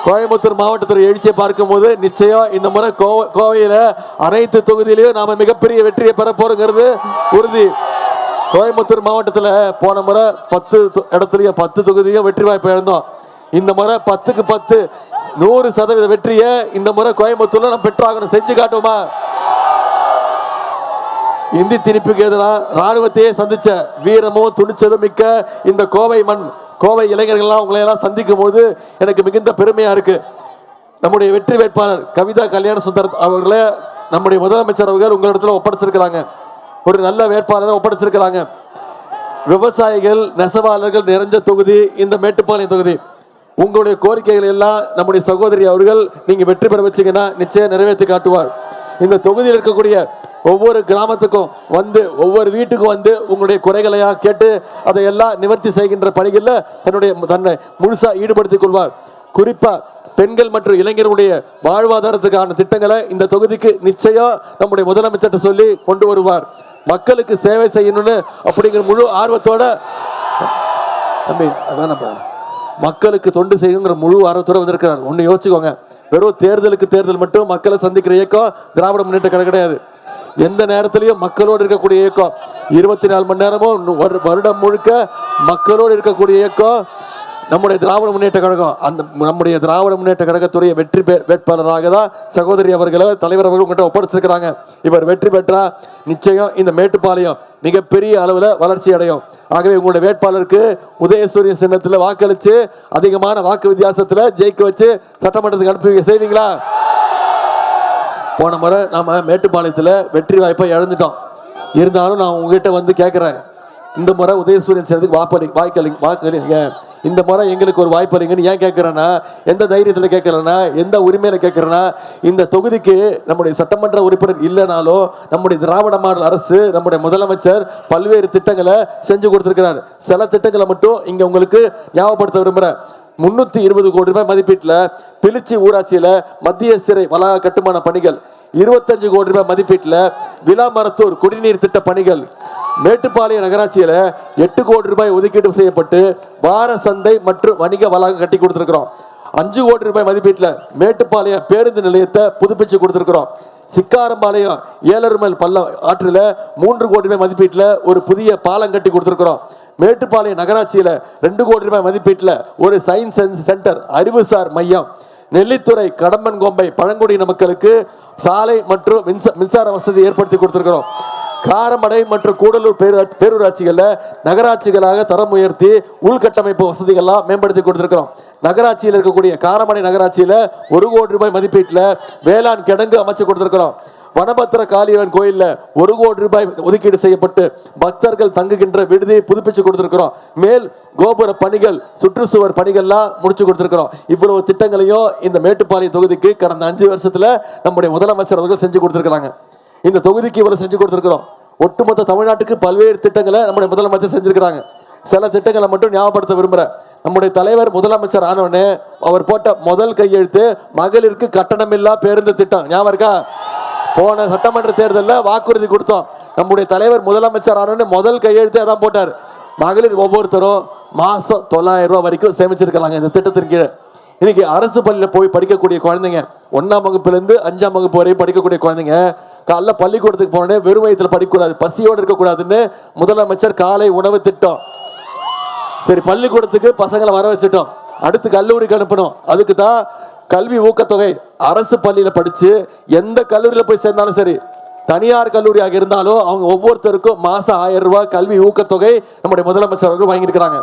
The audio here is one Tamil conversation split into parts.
கோயம்புத்தூர் மாவட்டத்தில் எழுச்சியை பார்க்கும் போது நிச்சயம் இந்த முறை கோவையில அனைத்து தொகுதியிலையும் நாம மிகப்பெரிய வெற்றியை பெற போறோங்கிறது உறுதி. கோயம்புத்தூர் மாவட்டத்தில் போன முறை 10 இடத்துலயும் 10 தொகுதியும் வெற்றி வாய்ப்பு இழந்தோம். இந்த முறை 10க்கு 10 100% வெற்றியை இந்த முறை கோயம்புத்தூர்ல நம்ம பெற்றாகணும். செஞ்சு காட்டுவோமா? இந்தி திணிப்புக்கு எதிராக ராணுவத்தையே சந்திச்ச வீரமும் துணிச்சலும் மிக்க இந்த கோவை மண், கோவை இளைஞர்கள்லாம் உங்களை எல்லாம் சந்திக்கும் போது எனக்கு மிகுந்த பெருமையா இருக்கு. நம்முடைய வெற்றி வேட்பாளர் கவிதா கல்யாண சுந்தர் அவர்களே நம்முடைய முதலமைச்சர் அவர்கள் உங்களிடத்துல ஒப்படைச்சிருக்கிறாங்க. ஒரு நல்ல வேட்பாளரை ஒப்படைச்சிருக்கிறாங்க. விவசாயிகள் நெசவாளர்கள் நிறைஞ்ச தொகுதி இந்த மேட்டுப்பாளையம் தொகுதி. உங்களுடைய கோரிக்கைகள் எல்லாம் நம்முடைய சகோதரி அவர்கள் நீங்க வெற்றி பெற வச்சீங்கன்னா நிச்சயம் நிறைவேற்றி காட்டுவார். இந்த தொகுதியில் இருக்கக்கூடிய ஒவ்வொரு கிராமத்துக்கும் வந்து ஒவ்வொரு வீட்டுக்கும் வந்து உங்களுடைய குறைகளையா கேட்டு அதையெல்லாம் நிவர்த்தி செய்கின்ற பணிகளில் தன்னை முழுசா ஈடுபடுத்திக் கொள்வார். குறிப்பா பெண்கள் மற்றும் இளைஞர்களுடைய வாழ்வாதாரத்துக்கான திட்டங்களை இந்த தொகுதிக்கு நிச்சயம் நம்முடைய முதலமைச்சர் சொல்லி கொண்டு வருவார். மக்களுக்கு சேவை செய்யணும்னு அப்படிங்கிற முழு ஆர்வத்தோட மக்களுக்கு தொண்டு செய்யணுங்கிற முழு ஆர்வத்தோட வந்திருக்கிறார். ஒன்னு யோசிச்சுக்கோங்க, வெறும் தேர்தல் மட்டும் மக்களை சந்திக்கிற இயக்கம் திராவிட முன்னேற்ற கழகம் கிடையாது. எந்த நேரத்திலையும் மக்களோடு இருக்கக்கூடிய இயக்கம், 24 மணி நேரமும் வருடம் முழுக்க மக்களோடு இருக்கக்கூடிய இயக்கம் நம்முடைய திராவிட முன்னேற்ற கழகம். அந்த நம்முடைய திராவிட முன்னேற்ற கழகத்துடைய வெற்றி வேட்பாளராக தான் சகோதரி அவர்களை தலைவர் அவர்கள் உங்கள்கிட்ட ஒப்படைச்சிருக்கிறாங்க. இவர் வெற்றி பெற்றா நிச்சயம் இந்த மேட்டுப்பாளையம் மிகப்பெரிய அளவில் வளர்ச்சி அடையும். ஆகவே உங்களுடைய வேட்பாளருக்கு உதயசூரிய சின்னத்தில் வாக்களித்து அதிகமான வாக்கு வித்தியாசத்தில் ஜெயிக்க வச்சு சட்டமன்றத்துக்கு அனுப்பி செய்வீங்களா? போன முறை நாம மேட்டுப்பாளையத்தில் வெற்றி வாய்ப்பை இழந்துட்டோம். இருந்தாலும் நான் உங்ககிட்ட வந்து கேட்குறேன், இந்த முறை உதயசூரியன் சேர்த்துக்கு வாக்களிங்க. இந்த முறை எங்களுக்கு ஒரு வாய்ப்பு அளிங்கன்னு ஏன் கேட்கிறேன்னா, எந்த தைரியத்தில் கேட்கறேன்னா, எந்த உரிமையில கேட்கறேன்னா, இந்த தொகுதிக்கு நம்முடைய சட்டமன்ற உறுப்பினர் இல்லைனாலும் நம்முடைய திராவிட மாடல் அரசு நம்முடைய முதலமைச்சர் பல்வேறு திட்டங்களை செஞ்சு கொடுத்திருக்கிறார். சில திட்டங்களை மட்டும் இங்க உங்களுக்கு ஞாபகப்படுத்த விரும்புறேன். 320 கோடி ரூபாய் மதிப்பீட்டில் பிலிச்சி ஊராட்சியில மத்திய சிறை வளாக கட்டுமான பணிகள், 25 கோடி ரூபாய் மதிப்பீட்டில் விலாமரத்தூர் குடிநீர் திட்ட பணிகள், மேட்டுப்பாளையம் நகராட்சியில 8 கோடி ரூபாய் ஒதுக்கீடு செய்யப்பட்டு வார சந்தை மற்றும் வணிக வளாகம் கட்டி கொடுத்திருக்கிறோம். 5 கோடி ரூபாய் மதிப்பீட்டில் மேட்டுப்பாளையம் பேருந்து நிலையத்தை புதுப்பிச்சு கொடுத்திருக்கிறோம். சிக்காரம்பாளையம் ஏலருமல் பள்ளம் ஆற்றில் 3 கோடி ரூபாய் மதிப்பீட்டில் ஒரு புதிய பாலம் கட்டி கொடுத்திருக்கிறோம். மேட்டுப்பாளையம் நகராட்சியில 2 கோடி ரூபாய் மதிப்பீட்டில் ஒரு சயின்ஸ் சென்டர் அறிவுசார் மையம், நெல்லித்துறை கடம்பன் கோம்பை பழங்குடியின மக்களுக்கு சாலை மற்றும் மின்சார வசதி ஏற்படுத்தி கொடுத்திருக்கிறோம். காரமடை மற்றும் கூடலூர் பேரூராட்சிகள்ல நகராட்சிகளாக தரம் உயர்த்தி உள்கட்டமைப்பு வசதிகள்லாம் மேம்படுத்தி கொடுத்திருக்கிறோம். நகராட்சியில் இருக்கக்கூடிய காரமடை நகராட்சியில 1 கோடி ரூபாய் மதிப்பீட்டில் வேளாண் கிடங்கு அமைச்சு கொடுத்திருக்கிறோம். வனபத்திர காளியவன் கோயில்ல 1 கோடி ரூபாய் ஒதுக்கீடு செய்யப்பட்டு பக்தர்கள் தங்குகின்ற விடுதியை புதுப்பிச்சு கொடுத்திருக்கிறோம். மேல் கோபுர பணிகள், சுற்றுச்சுவர் பணிகள்லாம் முடிச்சு கொடுத்திருக்கிறோம். இவ்வளவு திட்டங்களையும் இந்த மேட்டுப்பாளையம் தொகுதிக்கு கடந்த 5 வருஷத்துல நம்முடைய முதலமைச்சர் அவர்கள் செஞ்சு கொடுத்திருக்கிறாங்க. இந்த தொகுதிக்கு இவ்வளவு செஞ்சு கொடுத்திருக்கிறோம். ஒட்டுமொத்த தமிழ்நாட்டுக்கு பல்வேறு திட்டங்களை நம்முடைய முதலமைச்சர் செஞ்சிருக்கிறாங்க. சில திட்டங்களை மட்டும் ஞாபகப்படுத்த விரும்புறேன். நம்முடைய தலைவர் முதலமைச்சர் ஆனவனே அவர் போட்ட முதல் கையெழுத்து மகளிருக்கு கட்டணமில்லா பேருந்து திட்டம். ஞாபகம் இருக்கா? போன சட்டமன்ற தேர்தலில் வாக்குறுதி கொடுத்தோம். நம்முடைய தலைவர் முதலமைச்சர் ஆனவனே முதல் கையெழுத்து அதான் போட்டார். மகளிர் ஒவ்வொருத்தரும் மாசம் 900 ரூபாய் வரைக்கும் சேமிச்சிருக்கலாங்க இந்த திட்டத்தின் கீழே. இன்னைக்கு அரசு பள்ளியில் போய் படிக்கக்கூடிய குழந்தைங்க, 1ஆம் வகுப்புலேருந்து 5ஆம் வகுப்பு வரையும் படிக்கக்கூடிய குழந்தைங்க காலைல பள்ளிக்கூடத்துக்கு போனே வெறும் வயிற்றுல படிக்கக்கூடாது, பசியோடு இருக்கக்கூடாதுன்னு முதலமைச்சர் காலை உணவு திட்டம். சரி, பள்ளிக்கூடத்துக்கு பசங்களை வர வச்சுட்டோம், அடுத்து கல்லூரிக்கு அனுப்பணும். அதுக்கு தான் கல்வி ஊக்கத்தொகை. அரசு பள்ளியில படிச்சு எந்த கல்லூரியில போய் சேர்ந்தாலும் சரி, தனியார் கல்லூரியாக இருந்தாலும் அவங்க ஒவ்வொருத்தருக்கும் மாசம் 1000 ரூபாய் கல்வி ஊக்கத்தொகை நம்முடைய முதலமைச்சர் அவர்கள் வாங்கியிருக்கிறாங்க.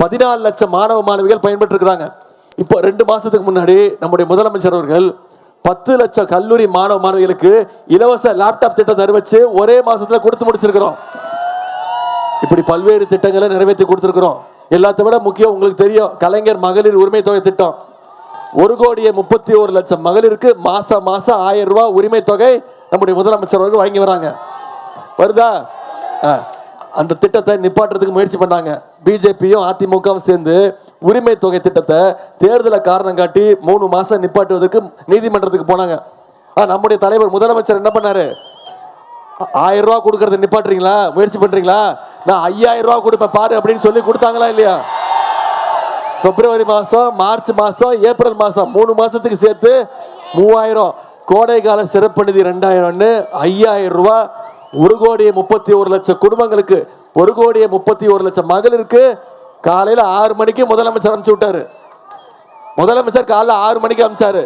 14 லட்சம் மாணவ மாணவிகள் பயன்பெற்று இருக்கிறாங்க. இப்போ 2 மாசத்துக்கு முன்னாடி நம்முடைய முதலமைச்சர் அவர்கள் 10 லட்சம் கல்லூரி மாணவ மாணவிகளுக்கு இலவச லேப்டாப் திட்டத்தை அறிவிச்சு ஒரே மாசத்துல கொடுத்து முடிச்சிருக்கிறோம். இப்படி பல்வேறு திட்டங்களை நிறைவேற்றி கொடுத்திருக்கிறோம். எல்லாத்தை விட முக்கியம், உங்களுக்கு தெரியும், கலைஞர் மகளிர் உரிமை தொகை திட்டம். 1,31,00,000 மகளிருக்கு மாசம் 1000 ரூபாய் உரிமை தொகை நம்முடைய முதலமைச்சர் அவர்கள் வாங்கி வராங்க. வருதா? அந்த திட்டத்தை நிப்பாட்டுறதுக்கு முயற்சி பண்ணாங்க. பிஜேபியும் அதிமுகவும் சேர்ந்து உரிமை தொகை திட்டத்தை தேர்தலை காரணம் காட்டி 3 மாசம் நிப்பாட்டுவதற்கு நீதிமன்றத்துக்கு போனாங்க. நம்முடைய தலைவர் முதலமைச்சர் என்ன பண்ணாரு? 1000 ரூபாய் கொடுக்கறத நிப்பாட்டுறீங்களா, முயற்சி பண்றீங்களா, நான் 5000 ரூபாய் கொடுப்பேன் பாரு அப்படின்னு சொல்லி கொடுத்தாங்களா இல்லையா? பிப்ரவரி மாசம், மார்ச் மாசம், ஏப்ரல் மாசம் 3 மாசத்துக்கு சேர்த்து 3000. கோடை கால சிறப்பு நிதி 2000, 5000 ரூபாய். 1,31,00,000 குடும்பங்களுக்கு, 1,31,00,000 மகளிருக்கு காலையில 6 மணிக்கு முதலமைச்சர் அனுப்பிச்சு விட்டாரு. முதலமைச்சர் காலைல 6 மணிக்கு அனுப்பிச்சாரு.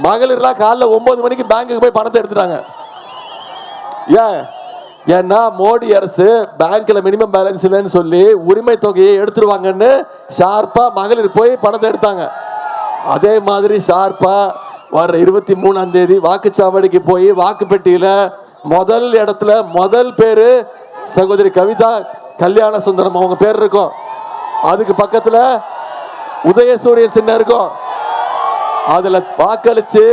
மகளிர்லாம் காலைல 9 மணிக்கு பேங்குக்கு போய் பணத்தை எடுத்துட்டாங்க. ஏன்னா மோடி அரசு பேங்க்ல மினிமம் பேலன்ஸ் இல்லைன்னு சொல்லி உரிமை தொகையை எடுத்துருவாங்கன்னு ஷார்ப்பா மகளிர் போய் பணத்தை எடுத்தாங்க. அதே மாதிரி ஷார்ப்பா வர்ற 23ஆம் தேதி வாக்குச்சாவடிக்கு போய் வாக்கு பெட்டியில முதல் இடத்துல முதல் பேரு சகோதரி கவிதா கல்யாண சுந்தரம் அவங்க பேர் இருக்கும். அதுக்கு பக்கத்துல உதயசூரியன் சின்னம் இருக்கும். அதுல வாக்களிச்சு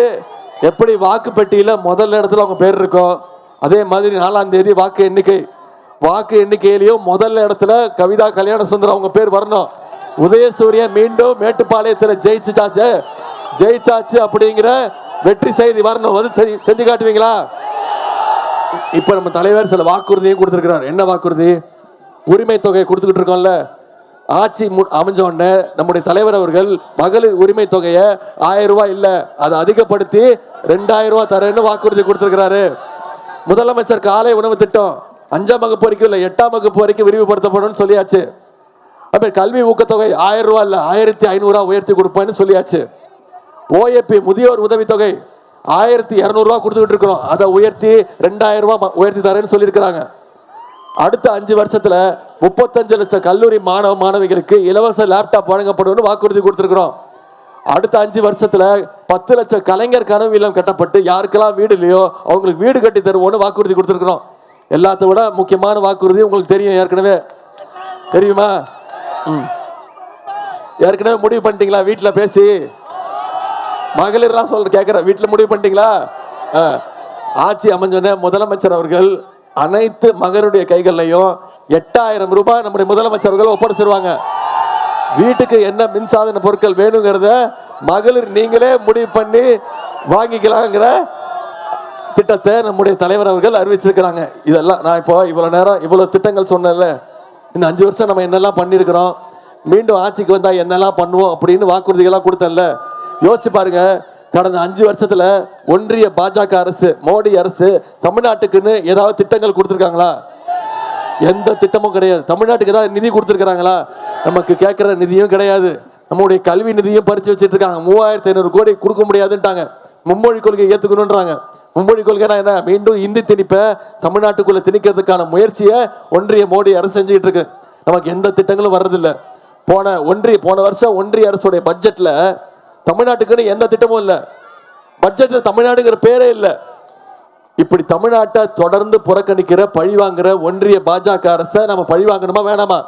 எப்படி வாக்கு பெட்டியில முதல் இடத்துல அவங்க பேர் இருக்கும், அதே மாதிரி 4ஆம் தேதி வாக்கு எண்ணிக்கையிலையும் முதல் இடத்துல கவிதா கல்யாண சுந்தரம் அவங்க பேர் வரணும். உதயசூரியன் மீண்டும் மேட்டுப்பாளையத்தில் ஜெயிச்சாச்சு அப்படிங்கிற வெற்றி செய்தி வரணும். வந்து செஞ்சு காட்டுவீங்களா? இப்ப நம்ம தலைவர் சில வாக்குறுதியும் கொடுத்திருக்கிறார். என்ன வாக்குறுதி? உரிமை தொகையை கொடுத்துக்கிட்டு இருக்கோம்ல. ஆட்சி அமைஞ்ச உடனே நம்முடைய தலைவர் அவர்கள் மகளிர் உரிமை தொகையை 1000 ரூபாய் இல்ல, அதை அதிகப்படுத்தி 2000 ரூபாய் தரேன்னு வாக்குறுதி கொடுத்திருக்கிறாரு. முதலமைச்சர் காலை உணவு திட்டம் 5ஆம் வகுப்பு வரைக்கும் இல்ல 8ஆம் வகுப்பு வரைக்கும் விரிவுபடுத்தப்படும் சொல்லியாச்சு. கல்வி ஊக்கத்தொகை 1000 ரூபாய் இல்ல 1500 உயர்த்தி கொடுப்பேன்னு சொல்லியாச்சு. ஓஏபி முதியோர் உதவித்தொகை 1200 ரூபாய் கொடுத்துக்கிட்டு இருக்கிறோம், அதை உயர்த்தி 2000 ரூபாய் உயர்த்தி தரேன்னு சொல்லியிருக்கிறாங்க. அடுத்த 5 வருஷத்துல 35 லட்சம் கல்லூரி மாணவிகளுக்கு இலவச லேப்டாப் வழங்கப்படும் வாக்குறுதி கொடுத்திருக்கிறோம். அடுத்த 5 வருஷத்துல 10 லட்சம் கலைஞர் கனவு இல்லம் கட்டப்பட்டு யாருக்கெல்லாம் வீடு இல்லையோ அவங்களுக்கு வீடு கட்டி தருவோம்னு வாக்குறுதி கொடுத்திருக்கிறோம். எல்லாத்த விட முக்கியமான வாக்குறுதி உங்களுக்கு தெரியும், ஏற்கனவே தெரியுமா? ஏற்கனவே முடிவு பண்ணிட்டீங்களா? வீட்டுல பேசி மகளிர்லாம் கேட்கிற வீட்டுல முடிவு பண்ணிட்டீங்களா? ஆட்சி அமைஞ்சோடனே முதலமைச்சர் அவர்கள் அனைத்து மகளிருடைய கைகள்லையும் 8000 ரூபாய் நம்முடைய முதலமைச்சர் அவர்கள் ஒப்படைச்சிருவாங்க. வீட்டுக்கு என்ன மின்சாதன பொருட்கள் வேணுங்கிறத மகளிர் நீங்களே முடிவு பண்ணி வாங்கிக்கலாங்கிற திட்டத்தை நம்முடைய தலைவர் அவர்கள் அறிவிச்சிருக்கிறாங்க. இதெல்லாம் நான் இப்போ இவ்வளவு நேரம் இவ்வளவு திட்டங்கள் சொன்னேன்ல, இந்த 5 வருஷம் நம்ம என்னெல்லாம் பண்ணியிருக்கிறோம், மீண்டும் ஆட்சிக்கு வந்தா என்னெல்லாம் பண்ணுவோம் அப்படின்னு வாக்குறுதிகள்லாம் கொடுத்தேன்ல. யோசிச்சு பாருங்க, கடந்த 5 வருஷத்துல ஒன்றிய பாஜக அரசு, மோடி அரசு தமிழ்நாட்டுக்குன்னு ஏதாவது திட்டங்கள் கொடுத்திருக்காங்களா? எந்த திட்டமும் கிடையாது. தமிழ்நாட்டுக்கு ஏதாவது நிதி கொடுத்திருக்காங்களா? நமக்கு கேட்கிற நிதியும் கிடையாது. நம்முடைய கல்வி நிதியும் பறிச்சு வச்சிட்டு இருக்காங்க. 3500 கோடி கொடுக்க முடியாதுன்ட்டாங்க. மும்மொழி கொள்கை ஏத்துக்கணும்ன்றாங்க. மும்மொழி கொள்கைனா என்ன? மீண்டும் இந்தி திணிப்பை தமிழ்நாட்டுக்குள்ள திணிக்கிறதுக்கான முயற்சியை ஒன்றிய மோடி அரசு செஞ்சுக்கிட்டு இருக்கு. நமக்கு எந்த திட்டங்களும் வர்றதில்லை. போன வருஷம் ஒன்றிய அரசுடைய பட்ஜெட்ல தமிழ்நாட்டுக்குன்னு எந்த திட்டமும் இல்லை. பட்ஜெட்ல தமிழ்நாடுங்கிற பேரே இல்லை. இப்படி தமிழ்நாட்டை தொடர்ந்து புறக்கணிக்கிற பழி வாங்குற ஒன்றிய பாஜக அரசை நம்ம பழி வாங்கணுமா வேணாமா?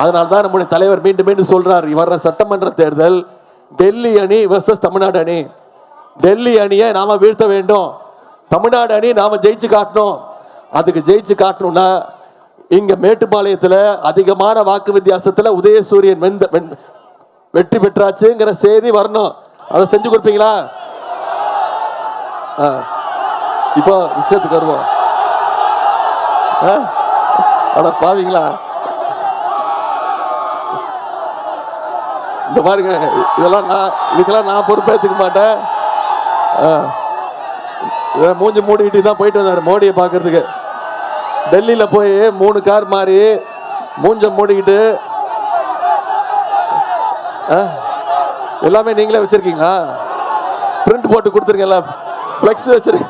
அதனால்தான் நம்முடைய தலைவர் மீண்டும் மீண்டும் சொல்றார், வர்ற சட்டமன்ற தேர்தல் டெல்லி அணி வெர்சஸ் தமிழ்நாடு அணி. டெல்லி அணியை நாம வீழ்த்த வேண்டும், தமிழ்நாடு அணி நாம ஜெயிச்சு காட்டணும். அதுக்கு ஜெயிச்சு காட்டணும்னா இங்க மேட்டுப்பாளையத்துல அதிகமான வாக்கு வித்தியாசத்துல உதயசூரியன் வெற்றி பெற்றாச்சுங்கிற செய்தி வரணும். அதை செஞ்சு கொடுப்பீங்களா? இப்போ விஷயத்துக்கு வருவோம். பாவீங்களா? இந்த பாருங்க, இதுக்கெல்லாம் நான் பொறுப்பேற்றுக்க மாட்டேன். மூஞ்சி மூடிக்கிட்டு தான் போயிட்டு வந்தாரு மோடியை பார்க்கறதுக்கு. டெல்லியில போய் 3 கார் மாறி மூஞ்ச மூடிக்கிட்டு எல்லாமே நீங்களே வச்சிருக்கீங்களா? பிரிண்ட் போட்டு கொடுத்துருக்கீங்களா? பிளெக்ஸ் வச்சிருக்க,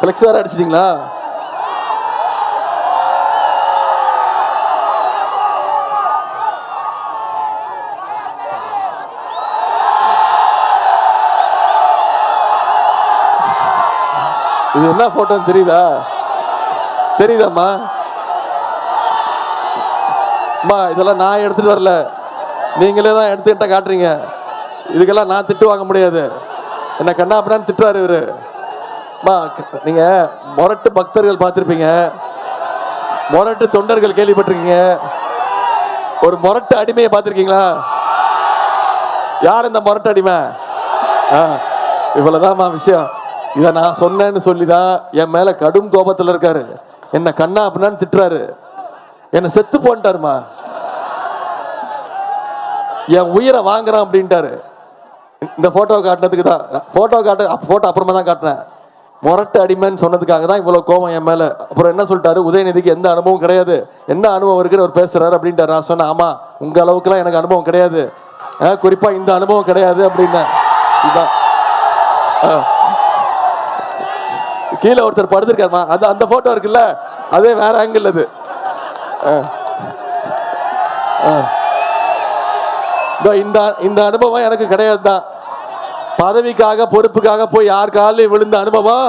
பிளெக்ஸ் வேற அடிச்சிட்டீங்களா? இது என்ன போட்டோன்னு தெரியுதாம்மா? இதெல்லாம் நான் எடுத்துட்டு வரல, நீங்களே தான் எடுத்துக்கிட்ட காட்டுறீங்க. இதுக்கெல்லாம் நான் திட்டு வாங்க முடியாது. என்ன கண்ணா அப்படின்னு திட்டுறாரு இவரு. நீங்க மொரட்டு பக்தர்கள் பார்த்திருப்பீங்க, மொரட்டு தொண்டர்கள் கேள்விப்பட்டிருக்கீங்க. ஒரு மொரட்டு அடிமையை பார்த்திருக்கீங்களா? யார் இந்த மொரட்டு அடிமை? இவ்வளவுதான் விஷயம். இதை நான் சொன்னேன்னு சொல்லிதான் என் மேல கடும் கோபத்தில் இருக்காரு. என்ன கண்ணா அப்படின்னு திட்டுறாரு. என்ன செத்து போன்ட்டாருமா, என் உயிரை வாங்குறான் அப்படின்ட்டாரு. இந்த போட்டோ காட்டினதுக்கு தான், போட்டோ அப்புறமா தான் காட்டினேன். முரட்டு அடிமைன்னு சொன்னதுக்காக தான் இவ்வளவு கோவம் என் மேல. அப்புறம் என்ன சொல்லிட்டாரு, உதயநிதிக்கு எந்த அனுபவம் கிடையாது, என்ன அனுபவம் இருக்குன்னு அவர் பேசுறாரு அப்படின்ட்டாரு. நான் சொன்னேன், ஆமா உங்க அளவுக்குலாம் எனக்கு அனுபவம் கிடையாது, குறிப்பா இந்த அனுபவம் கிடையாது அப்படின்னா. இதுதான் கீழே ஒருத்தர் படுத்திருக்காருமா, அந்த போட்டோ இருக்குல்ல, அதே வேற ஆங்கிள். அது இந்த அனுபவம் எனக்கு கிடையாது தான். பதவிக்காக பொறுப்புக்காக போய் யார் காலையும் விழுந்த அனுபவம்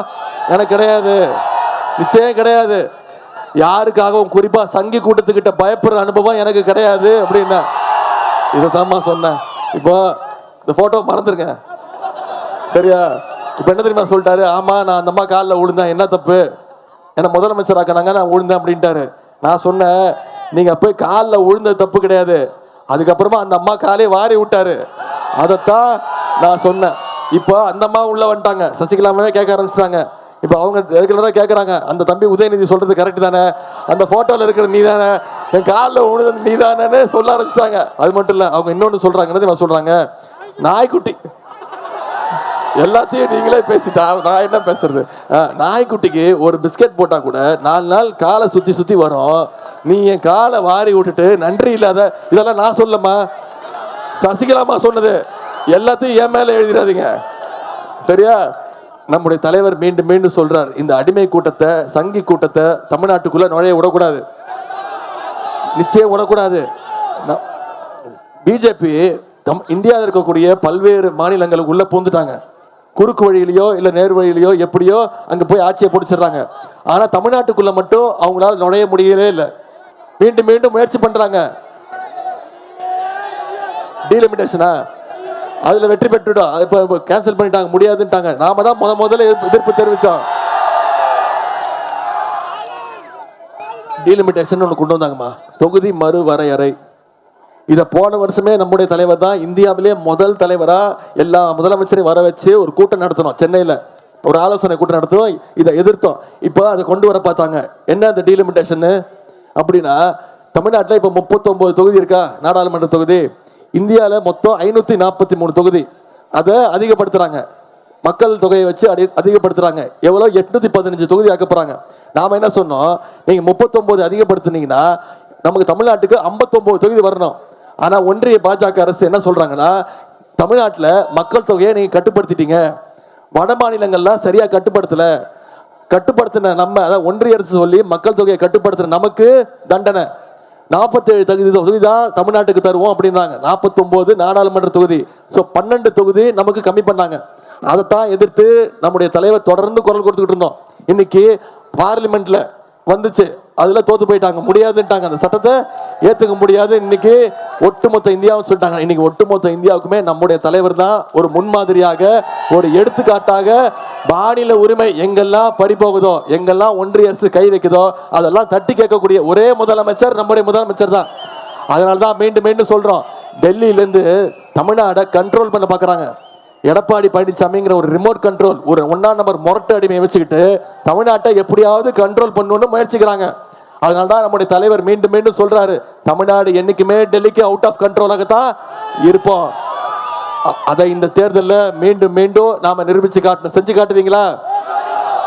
எனக்கு கிடையாது, நிச்சயம் கிடையாது. யாருக்காகவும் குறிப்பா சங்கி கூட்டத்துக்கிட்ட பயப்படுற அனுபவம் எனக்கு கிடையாது அப்படின்னா. இதைத்தாம்மா சொன்னேன். இப்போ இந்த போட்டோ மறந்துருங்க, சரியா? இப்ப என்ன தெரியுமா சொல்லிட்டாரு, ஆமா நான் அந்த அம்மா காலில் விழுந்தேன், என்ன தப்பு, என்ன முதலமைச்சர் ஆக்கினாங்க நான் விழுந்தேன் அப்படின்ட்டாரு. நான் சொன்னேன், நீங்க போய் காலில் விழுந்தது தப்பு கிடையாது, அதுக்கப்புறமா அந்த அம்மா காலையை வாரி விட்டாரு, அதைத்தான் நான் சொன்னேன். இப்போ அந்த அம்மா உள்ள வந்துட்டாங்க, சசிகலாமே கேட்க ஆரம்பிச்சிட்டாங்க. இப்போ அவங்க ரெகுலரா கேட்கறாங்க, அந்த தம்பி உதயநிதி சொல்றது கரெக்ட் தானே, அந்த போட்டோல இருக்கிற நீ தானே, என் காலில் விழுந்தது நீ தானே சொல்ல ஆரம்பிச்சிட்டாங்க. அது மட்டும் இல்ல, அவங்க இன்னொன்னு சொல்றாங்க, என்ன சொல்றாங்க, நாய்க்குட்டி எல்லாத்தையும் நீங்களே பேசிட்டா நான் என்ன பேசுறது, நாய்க்குட்டிக்கு ஒரு பிஸ்கெட் போட்டா கூட 4 நாள் காலை சுத்தி சுத்தி வரும், நீ என் காலை வாரி விட்டுட்டு நன்றி இல்லாத. இதெல்லாம் நான் சொல்லமா, சசிகலாமா சொன்னது. எல்லாத்தையும் என் மேல எழுதிடாதீங்க, சரியா? நம்முடைய தலைவர் மீண்டும் மீண்டும் சொல்றார், இந்த அடிமை கூட்டத்தை, சங்கி கூட்டத்தை தமிழ்நாட்டுக்குள்ள நுழைய விடக்கூடாது, நிச்சயம் விடக்கூடாது. பிஜேபி இந்தியாவில் இருக்கக்கூடிய பல்வேறு மாநிலங்களுக்கு உள்ள பூந்துட்டாங்க, குறுக்கு வழியிலையோ இல்ல நேர் வழியிலையோ எப்படியோ அங்க போய் ஆட்சியை பிடிச்சிடுறாங்க. ஆனா தமிழ்நாட்டுக்குள்ள மட்டும் அவங்களால நுழைய முடியவே இல்லை. மீண்டும் மீண்டும் முயற்சி பண்றாங்க. டீலிமிட்டேஷனா அதுல வெற்றி பெற்றுட்டோம், இப்ப கேன்சல் பண்ணிட்டாங்க, முடியாதுன்ட்டாங்க. நாம தான் முதல்ல எதிர்ப்பு தெரிவிச்சோம். டீலிமிட்டேஷன் ஒன்று கொண்டு வந்தாங்கம்மா, தொகுதி மறு வரையறை. இதை போன வருஷமே நம்முடைய தலைவர் தான் இந்தியாவிலே முதல் தலைவரா எல்லா முதலமைச்சரையும் வர வச்சு ஒரு கூட்டம் நடத்தணும், சென்னையில் ஒரு ஆலோசனை கூட்டம் நடத்தணும். இதை எதிர்த்தோம். இப்போ அதை கொண்டு வர பார்த்தாங்க. என்ன அந்த டீலிமிட்டேஷன் அப்படின்னா, தமிழ்நாட்டில் இப்போ 39 தொகுதி இருக்கா நாடாளுமன்ற தொகுதி, இந்தியாவில் மொத்தம் 543 தொகுதி. அதை அதிகப்படுத்துறாங்க, மக்கள் தொகையை வச்சு அதிகப்படுத்துறாங்க. எவ்வளோ? 815 தொகுதி ஆக்க போறாங்க. நாம என்ன சொன்னோம், நீங்க 39 அதிகப்படுத்தினீங்கன்னா நமக்கு தமிழ்நாட்டுக்கு 59 தொகுதி வரணும். ஆனா ஒன்றிய பாஜக அரசு என்ன சொல்றாங்கன்னா, தமிழ்நாட்டில் மக்கள் தொகையை நீங்க கட்டுப்படுத்திட்டீங்க, வட மாநிலங்கள்லாம் சரியா கட்டுப்படுத்தின நம்ம, அதாவது ஒன்றிய அரசு சொல்லி மக்கள் தொகையை கட்டுப்படுத்துற நமக்கு தண்டனை. 47 தொகுதி தான் தமிழ்நாட்டுக்கு தருவோம் அப்படின்னாங்க. 49 நாடாளுமன்ற தொகுதி, 12 தொகுதி நமக்கு கம்மி பண்ணாங்க. அதைத்தான் எதிர்த்து நம்முடைய தலைவர் தொடர்ந்து குரல் கொடுத்துக்கிட்டு இருந்தோம். இன்னைக்கு பார்லிமெண்ட்ல வந்துச்சு, அதுல தோத்து போயிட்டாங்க, முடியாதுன்ட்டாங்க, அந்த சட்டத்தை ஏத்துக்க முடியாது. இன்னைக்கு ஒட்டுமொத்த இந்தியாவும் சொல்லிட்டாங்க. இன்னைக்கு ஒட்டுமொத்த இந்தியாவுக்குமே நம்முடைய தலைவர் தான் ஒரு முன்மாதிரியாக, ஒரு எடுத்துக்காட்டாக, மாநில உரிமை எங்கெல்லாம் பறிபோகுதோ, எங்கெல்லாம் ஒன்றிய அரசு கை வைக்குதோ அதெல்லாம் தட்டி கேட்கக்கூடிய ஒரே முதலமைச்சர் நம்முடைய முதலமைச்சர் தான். அதனால்தான் மீண்டும் மீண்டும் சொல்றோம், டெல்லியிலேருந்து தமிழ்நாடை கண்ட்ரோல் பண்ண பாக்குறாங்க. எடப்பாடி பழனிசாமிங்கிற ஒரு ரிமோட் கண்ட்ரோல், ஒரு 1ஆம் நம்பர் முரட்டு அடிமையை வச்சுக்கிட்டு தமிழ்நாட்டை எப்படியாவது கண்ட்ரோல் பண்ணணும்னு முயற்சிக்கிறாங்க. அதனால்தான் நம்முடைய தலைவர் மீண்டும் மீண்டும் சொல்றாரு, தமிழ்நாடு என்னைக்குமே டெல்லிக்கு அவுட் ஆஃப் கண்ட்ரோலாகத்தான் இருப்போம். அதை இந்த தேர்தலில் மீண்டும் மீண்டும் நாம நிரூபிச்சு காட்டணும். செஞ்சு காட்டுவீங்களா?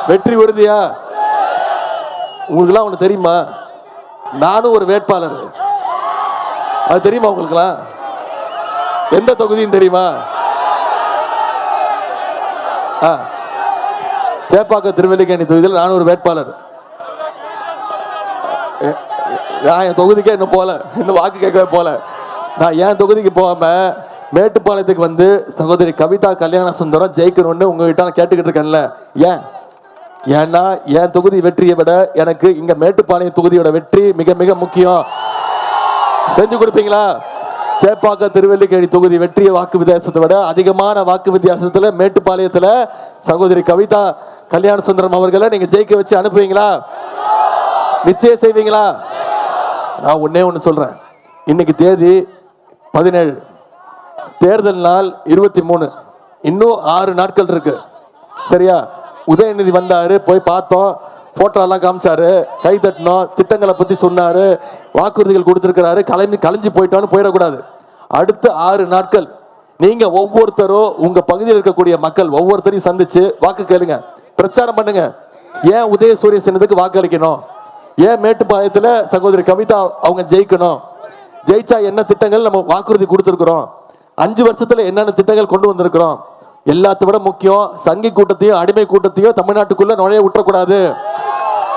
வெற்றி உறுதியா? உங்களுக்குலாம் ஒண்ணு தெரியுமா, நானும் ஒரு வேட்பாளர், அது தெரியுமா உங்களுக்குலாம்? எந்த தொகுதியும் தெரியுமா? சேப்பாக்கம் திருவல்லிக்கேணி தொகுதியில் நான் ஒரு வேட்பாளர். என் தொகுதிக்கே இன்னும் போல, இன்னும் வாக்கு கேட்கவே போல. நான் என் தொகுதிக்கு போகாம மேட்டுப்பாளையத்துக்கு வந்து சகோதரி கவிதா கல்யாண சுந்தரம் ஜெயிக்கணும்னு உங்ககிட்ட கேட்டுக்கிட்டு இருக்கேன்ல. ஏன்னா என் தொகுதி வெற்றியை விட எனக்கு இங்க மேட்டுப்பாளையம் தொகுதியோட வெற்றி மிக மிக முக்கியம். செஞ்சு கொடுப்பீங்களா? சேப்பாக்க திருவல்லிக்கேணி தொகுதி வெற்றிய வாக்கு வித்தியாசத்தை விட அதிகமான வாக்கு வித்தியாசத்துல மேட்டுப்பாளையத்துல சகோதரி கவிதா கல்யாண சுந்தரம் அவர்களை நீங்க ஜெயிக்க வச்சு அனுப்புவீங்களா? நிச்சயம் செய்வீங்களா? நான் ஒன்னே ஒண்ணு சொல்றேன், இன்னைக்கு தேதி 17, தேர்தல் நாள் 23, இன்னும் 6 நாட்கள் இருக்கு, சரியா? உதயநிதி வந்தாரு, போய் பார்த்தோம், போட்டோ எல்லாம் காமிச்சாரு, கை தட்டணும், திட்டங்களை பத்தி சொன்னாரு, வாக்குறுதிகள் கொடுத்திருக்கிறாரு, கலைஞ்சு போயிட்டான்னு போயிடக்கூடாது. அடுத்த 6 நாட்கள் நீங்க ஒவ்வொருத்தரும் உங்க பகுதியில் இருக்கக்கூடிய மக்கள் ஒவ்வொருத்தரையும் சந்திச்சு வாக்கு கேளுங்க, பிரச்சாரம் பண்ணுங்க. ஏன் உதயசூரிய சின்னத்துக்கு வாக்களிக்கணும், ஏன் மேட்டுப்பாளையத்துல சகோதரி கவிதா அவங்க ஜெயிக்கணும், ஜெயிச்சா என்ன திட்டங்கள் நம்ம வாக்குறுதி கொடுத்திருக்கிறோம், 5 வருஷத்துல என்னென்ன திட்டங்கள் கொண்டு வந்திருக்கிறோம், எல்லாத்த விட முக்கியம் சங்கி கூட்டத்தையும் அடிமை கூட்டத்தையும் தமிழ்நாட்டுக்குள்ள நுழைய விட்டுறக்கூடாது.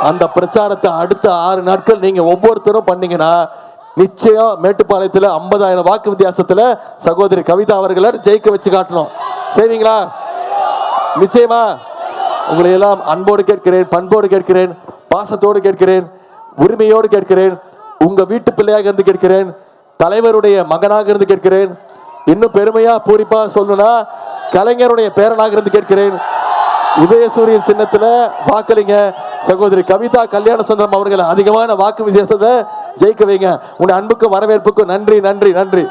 அந்த பிரச்சாரத்தை அடுத்த 6 நாட்கள் நீங்க ஒவ்வொருத்தரும் பண்ணீங்கன்னா நிச்சயம் மேட்டுப்பாளையத்துல 50,000 வாக்கு வித்தியாசத்துல சகோதரி கவிதா அவர்களை ஜெயிக்க வச்சு காட்டணும். செய்வீங்களா? நிச்சயமா. உங்களை எல்லாம் அன்போடு கேட்கிறேன், பண்போடு கேட்கிறேன், பாசத்தோடு கேட்கிறேன், உரிமையோடு கேட்கிறேன், உங்க வீட்டு பிள்ளையாக இருந்து கேட்கிறேன், தலைவருடைய மகனாக இருந்து கேட்கிறேன், இன்னும் பெருமையா பூரிப்பா சொல்லணும்னா கலைஞருடைய பேரனாக இருந்து கேட்கிறேன். உதயசூரியன் சின்னத்துல வாக்களிங்க. சகோதரி கவிதா கல்யாண சுந்தரம் அவர்களை அதிகமான வாக்கு வித்தியாசத்தை ஜெயிக்க வைங்க. உங்களுடைய அன்புக்கும் வரவேற்புக்கும் நன்றி நன்றி நன்றி.